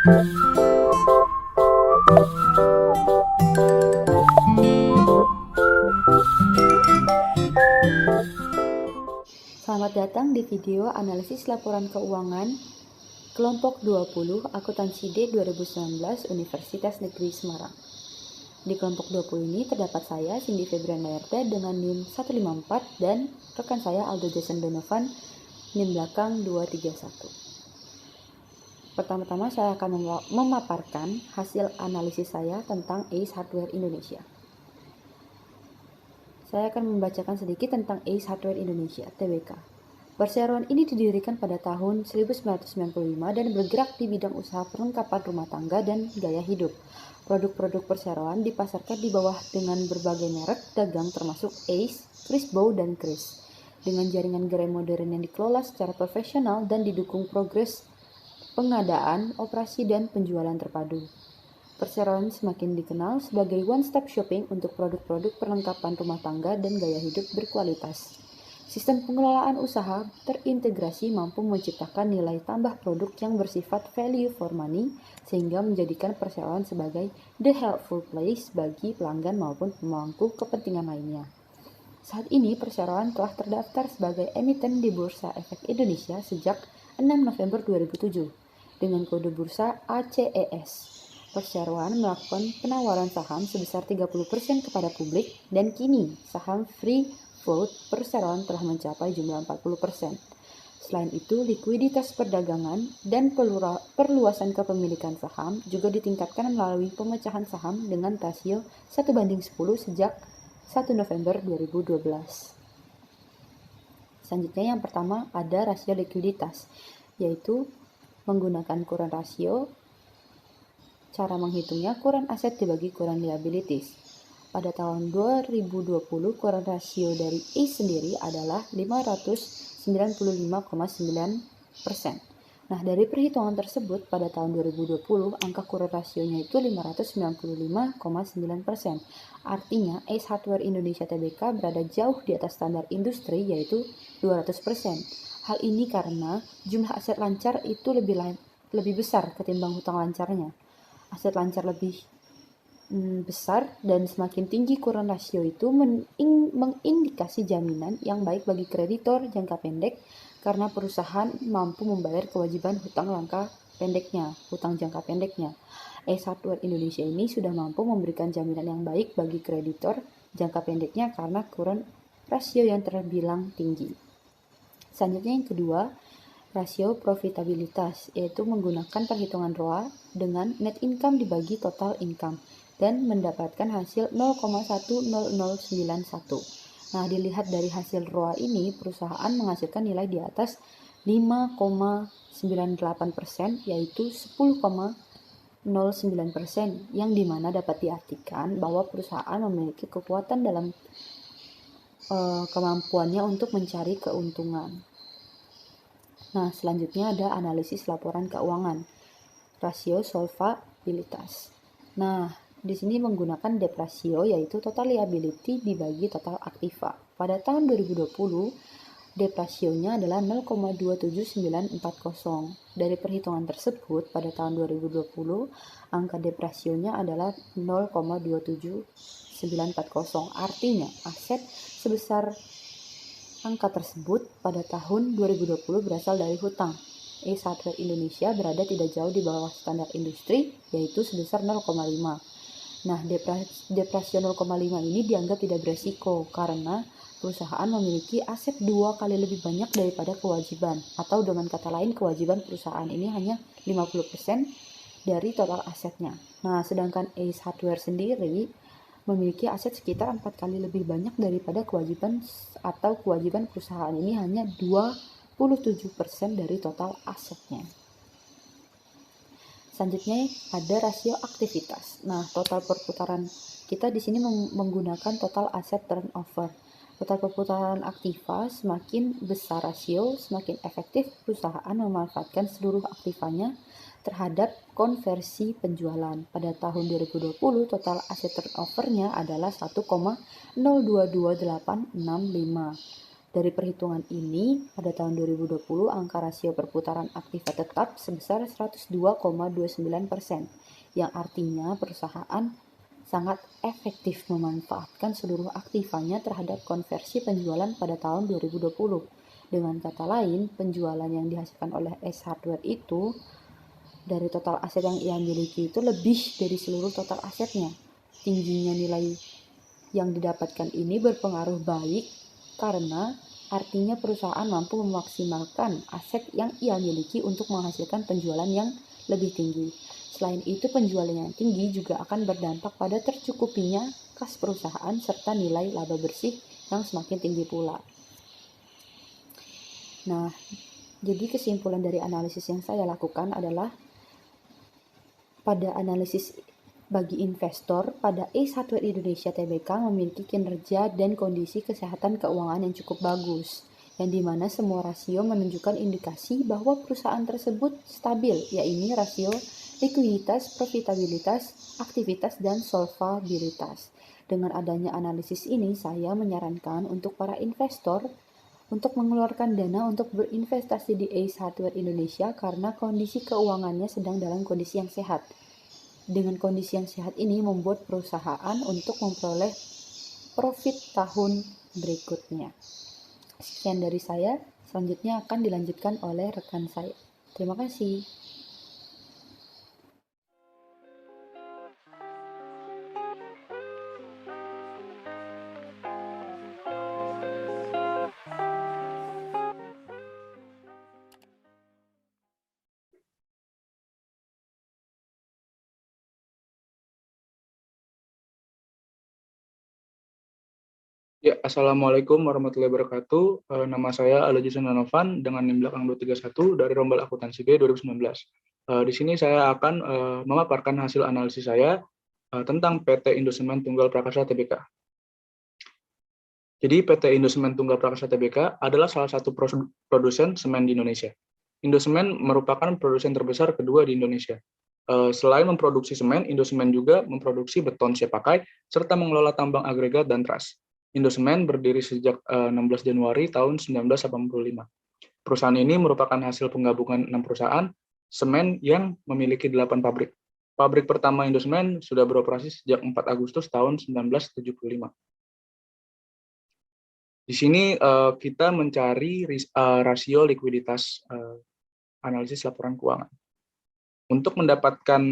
Selamat datang di video analisis laporan keuangan kelompok 20 akuntansi D 2019 Universitas Negeri Semarang. Di kelompok 20 ini terdapat saya, Cindy Febriana RT dengan NIM 154 dan rekan saya Aldo Jason Donovan NIM belakang 231. Pertama-tama saya akan memaparkan hasil analisis saya tentang Ace Hardware Indonesia. Saya akan membacakan sedikit tentang Ace Hardware Indonesia, TBK. Perseroan ini didirikan pada tahun 1995 dan bergerak di bidang usaha perlengkapan rumah tangga dan gaya hidup. Produk-produk perseroan dipasarkan di bawah dengan berbagai merek dagang termasuk Ace, Chris Bow, dan Chris. Dengan jaringan gerai modern yang dikelola secara profesional dan didukung progres pengadaan, operasi, dan penjualan terpadu. Perseroan semakin dikenal sebagai one-stop shopping untuk produk-produk perlengkapan rumah tangga dan gaya hidup berkualitas. Sistem pengelolaan usaha terintegrasi mampu menciptakan nilai tambah produk yang bersifat value for money sehingga menjadikan perseroan sebagai the helpful place bagi pelanggan maupun pemangku kepentingan lainnya. Saat ini perseroan telah terdaftar sebagai emiten di Bursa Efek Indonesia sejak 6 November 2007 dengan kode bursa ACES. Perseroan melakukan penawaran saham sebesar 30% kepada publik dan kini saham free float perseroan telah mencapai jumlah 40%. Selain itu, likuiditas perdagangan dan perluasan kepemilikan saham juga ditingkatkan melalui pemecahan saham dengan rasio 1:10 sejak 1 November 2012. Selanjutnya yang pertama ada rasio likuiditas, yaitu menggunakan kurang rasio. Cara menghitungnya kurang aset dibagi kurang liabilities. Pada tahun 2020, kurang rasio dari Ace sendiri adalah 595,9%. Nah, dari perhitungan tersebut, pada tahun 2020, angka kurang rasionya itu 595,9%. Artinya, Ace Hardware Indonesia Tbk berada jauh di atas standar industri, yaitu 200%. Hal ini karena jumlah aset lancar itu lebih besar ketimbang hutang lancarnya. Aset lancar lebih besar dan semakin tinggi kurang rasio itu mengindikasi jaminan yang baik bagi kreditor jangka pendek karena perusahaan mampu membayar kewajiban hutang jangka pendeknya. Ace Hardware Indonesia ini sudah mampu memberikan jaminan yang baik bagi kreditor jangka pendeknya karena kurang rasio yang terbilang tinggi. Selanjutnya yang kedua, rasio profitabilitas, yaitu menggunakan perhitungan ROA dengan net income dibagi total income dan mendapatkan hasil 0,10091. Nah, dilihat dari hasil ROA ini, perusahaan menghasilkan nilai di atas 5,98%, yaitu 10,09%, yang dimana dapat diartikan bahwa perusahaan memiliki kekuatan dalam kemampuannya untuk mencari keuntungan. Nah, selanjutnya ada analisis laporan keuangan, rasio solvabilitas. Nah, di sini menggunakan debt ratio, yaitu total liability dibagi total aktiva. Pada tahun 2020, debt ratio-nya adalah 0,27940. Dari perhitungan tersebut, pada tahun 2020, angka debt ratio-nya adalah 0,27940. Artinya, aset sebesar angka tersebut pada tahun 2020 berasal dari hutang. Ace Hardware Indonesia berada tidak jauh di bawah standar industri, yaitu sebesar 0,5. Nah, debt ratio 0,5 ini dianggap tidak beresiko karena perusahaan memiliki aset 2 kali lebih banyak daripada kewajiban, atau dengan kata lain kewajiban perusahaan ini hanya 50% dari total asetnya. Nah, sedangkan Ace Hardware sendiri memiliki aset sekitar 4 kali lebih banyak daripada kewajiban perusahaan ini hanya 27% dari total asetnya. Selanjutnya ada rasio aktivitas. Nah, total perputaran kita di sini menggunakan total aset turnover. Total perputaran aktiva semakin besar rasio, semakin efektif perusahaan memanfaatkan seluruh aktivanya terhadap konversi penjualan. Pada tahun 2020, total aset turnover-nya adalah 1,022865. Dari perhitungan ini, pada tahun 2020 angka rasio perputaran aktiva tetap sebesar 102,29%, yang artinya perusahaan sangat efektif memanfaatkan seluruh aktivanya terhadap konversi penjualan pada tahun 2020. Dengan kata lain, penjualan yang dihasilkan oleh Ace Hardware itu dari total aset yang ia miliki itu lebih dari seluruh total asetnya. Tingginya nilai yang didapatkan ini berpengaruh baik karena artinya perusahaan mampu memaksimalkan aset yang ia miliki untuk menghasilkan penjualan yang lebih tinggi. Selain itu, penjualan yang tinggi juga akan berdampak pada tercukupinya kas perusahaan serta nilai laba bersih yang semakin tinggi pula. Nah, jadi kesimpulan dari analisis yang saya lakukan adalah pada analisis bagi investor, pada Ace Hardware Indonesia Tbk memiliki kinerja dan kondisi kesehatan keuangan yang cukup bagus, yang dimana semua rasio menunjukkan indikasi bahwa perusahaan tersebut stabil, yaitu rasio likuiditas, profitabilitas, aktivitas, dan solvabilitas. Dengan adanya analisis ini, saya menyarankan untuk para investor untuk mengeluarkan dana untuk berinvestasi di Ace Hardware Indonesia karena kondisi keuangannya sedang dalam kondisi yang sehat. Dengan kondisi yang sehat ini membuat perusahaan untuk memperoleh profit tahun berikutnya. Sekian dari saya, selanjutnya akan dilanjutkan oleh rekan saya. Terima kasih. Ya, Assalamualaikum warahmatullahi wabarakatuh. Nama saya Aldo Jason Nanovan dengan NIM belakang 231 dari Rombel Akuntansi B 2019. Di sini saya akan memaparkan hasil analisis saya tentang PT Indosemen Tunggal Prakarsa Tbk. Jadi PT Indosemen Tunggal Prakarsa Tbk adalah salah satu produsen semen di Indonesia. Indosemen merupakan produsen terbesar kedua di Indonesia. Selain memproduksi semen, Indosemen juga memproduksi beton siap pakai serta mengelola tambang agregat dan trust. Indosemen berdiri sejak 16 Januari tahun 1985. Perusahaan ini merupakan hasil penggabungan 6 perusahaan semen yang memiliki 8 pabrik. Pabrik pertama Indosemen sudah beroperasi sejak 4 Agustus tahun 1975. Di sini kita mencari rasio likuiditas analisis laporan keuangan. Untuk mendapatkan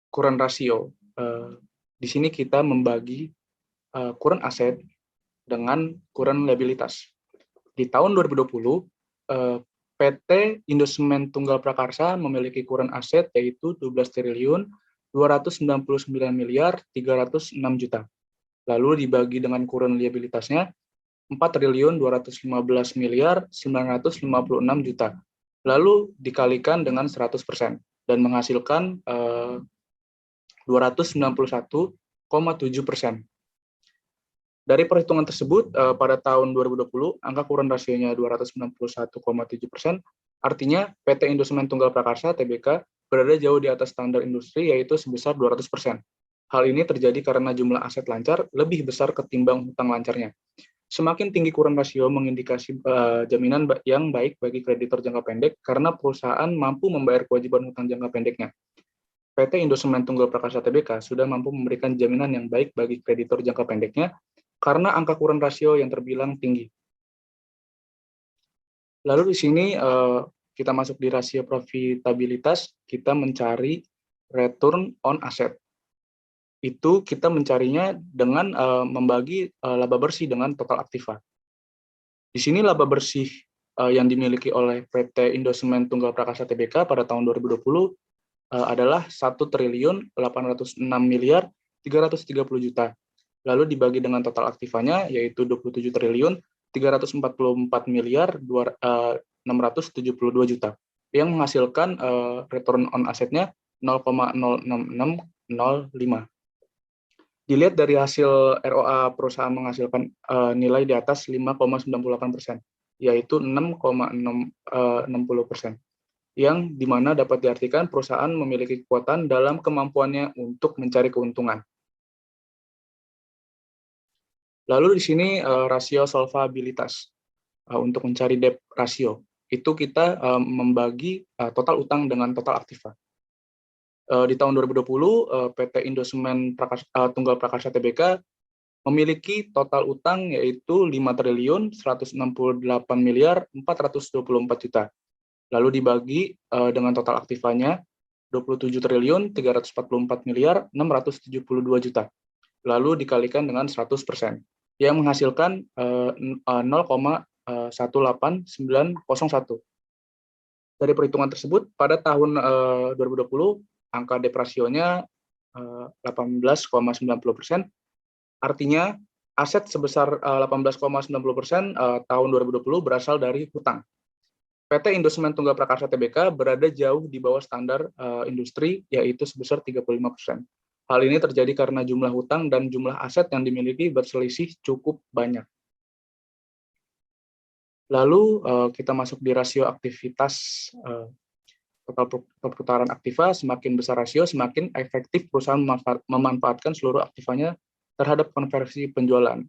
current rasio, di sini kita membagi current aset dengan current liabilitas. Di tahun 2020, PT Indosemen Tunggal Prakarsa memiliki current aset yaitu 12 triliun 299 miliar 306 juta. Lalu dibagi dengan current liabilitasnya 4 triliun 215 miliar 956 juta. Lalu dikalikan dengan 100% dan menghasilkan 291,7%. Dari perhitungan tersebut, pada tahun 2020, angka current rasionya 291,7%, artinya PT Indosemen Tunggal Prakarsa (Tbk) berada jauh di atas standar industri, yaitu sebesar 200%. Hal ini terjadi karena jumlah aset lancar lebih besar ketimbang hutang lancarnya. Semakin tinggi current rasio mengindikasi jaminan yang baik bagi kreditor jangka pendek karena perusahaan mampu membayar kewajiban hutang jangka pendeknya. PT Indosemen Tunggal Prakarsa Tbk sudah mampu memberikan jaminan yang baik bagi kreditor jangka pendeknya karena angka current rasio yang terbilang tinggi. Lalu di sini kita masuk di rasio profitabilitas, kita mencari return on asset. Itu kita mencarinya dengan membagi laba bersih dengan total aktiva. Di sini laba bersih yang dimiliki oleh PT Indosemen Tunggal Prakarsa Tbk pada tahun 2020 adalah 1 triliun 806 miliar 330 juta. Lalu dibagi dengan total aktivanya yaitu 27 triliun 344 miliar 672 juta yang menghasilkan return on asetnya 0,06605. Dilihat dari hasil ROA perusahaan menghasilkan nilai di atas 5,98%, yaitu 6,60%, yang dimana dapat diartikan perusahaan memiliki kekuatan dalam kemampuannya untuk mencari keuntungan. Lalu di sini rasio solvabilitas. Untuk mencari debt ratio, itu kita membagi total utang dengan total aktiva. Di tahun 2020, PT Indosemen Tunggal Prakarsa Tbk memiliki total utang yaitu 5.168.424 juta. Lalu dibagi dengan total aktivanya 27.344.672 juta. Lalu dikalikan dengan 100%, yang menghasilkan 0,18901. Dari perhitungan tersebut, pada tahun 2020, angka debt ratio-nya 18,90%, artinya aset sebesar 18,90% tahun 2020 berasal dari hutang. PT Indosemen Tunggal Prakarsa Tbk berada jauh di bawah standar industri, yaitu sebesar 35%. Hal ini terjadi karena jumlah hutang dan jumlah aset yang dimiliki berselisih cukup banyak. Lalu kita masuk di rasio aktivitas total perputaran aktiva. Semakin besar rasio, semakin efektif perusahaan memanfaatkan seluruh aktivanya terhadap konversi penjualan.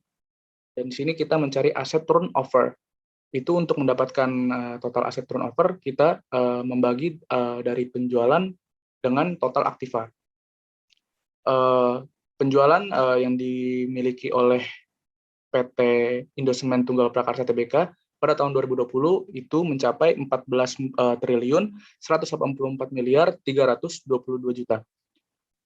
Dan di sini kita mencari aset turnover. Itu untuk mendapatkan total aset turnover, kita membagi dari penjualan dengan total aktiva. Penjualan yang dimiliki oleh PT Indosemen Tunggal Prakarsa Tbk pada tahun 2020 itu mencapai 14.184.322 juta.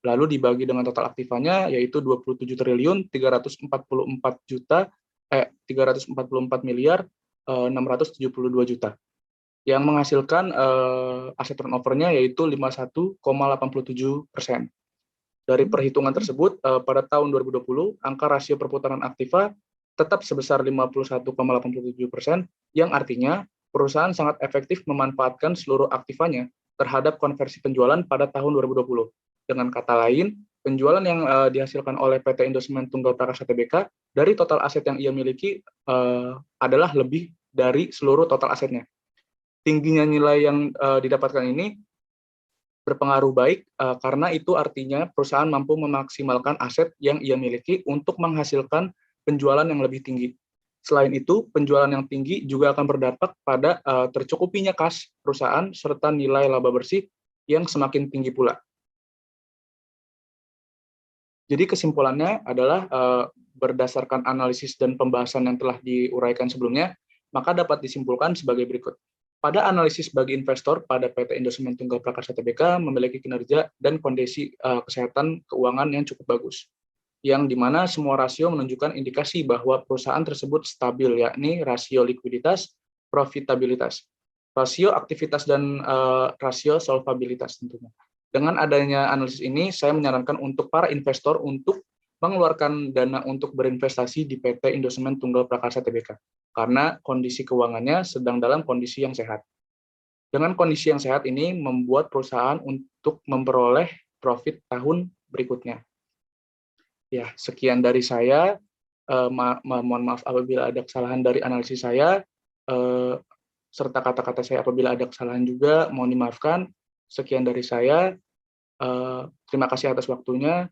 Lalu dibagi dengan total aktivanya yaitu 27.344.672 juta, yang menghasilkan aset turnover-nya yaitu 51,87%. Dari perhitungan tersebut, pada tahun 2020, angka rasio perputaran aktiva tetap sebesar 51,87%, yang artinya perusahaan sangat efektif memanfaatkan seluruh aktivanya terhadap konversi penjualan pada tahun 2020. Dengan kata lain, penjualan yang dihasilkan oleh PT Indosemen Tunggal Prakarsa Tbk dari total aset yang ia miliki adalah lebih dari seluruh total asetnya. Tingginya nilai yang didapatkan ini berpengaruh baik karena itu artinya perusahaan mampu memaksimalkan aset yang ia miliki untuk menghasilkan penjualan yang lebih tinggi. Selain itu, penjualan yang tinggi juga akan berdampak pada tercukupinya kas perusahaan serta nilai laba bersih yang semakin tinggi pula. Jadi kesimpulannya adalah berdasarkan analisis dan pembahasan yang telah diuraikan sebelumnya, maka dapat disimpulkan sebagai berikut. Pada analisis bagi investor pada PT Indosemen Tunggal Prakarsa Tbk memiliki kinerja dan kondisi kesehatan keuangan yang cukup bagus, yang dimana semua rasio menunjukkan indikasi bahwa perusahaan tersebut stabil, yakni rasio likuiditas, profitabilitas, rasio aktivitas, dan rasio solvabilitas tentunya. Dengan adanya analisis ini, saya menyarankan untuk para investor untuk mengeluarkan dana untuk berinvestasi di PT Indosemen Tunggal Prakarsa Tbk, karena kondisi keuangannya sedang dalam kondisi yang sehat. Dengan kondisi yang sehat ini membuat perusahaan untuk memperoleh profit tahun berikutnya. Ya, sekian dari saya. Mohon maaf apabila ada kesalahan dari analisis saya, serta kata-kata saya apabila ada kesalahan juga, mohon dimaafkan. Sekian dari saya. Terima kasih atas waktunya.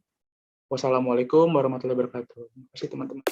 Wassalamualaikum warahmatullahi wabarakatuh. Terima kasih teman-teman.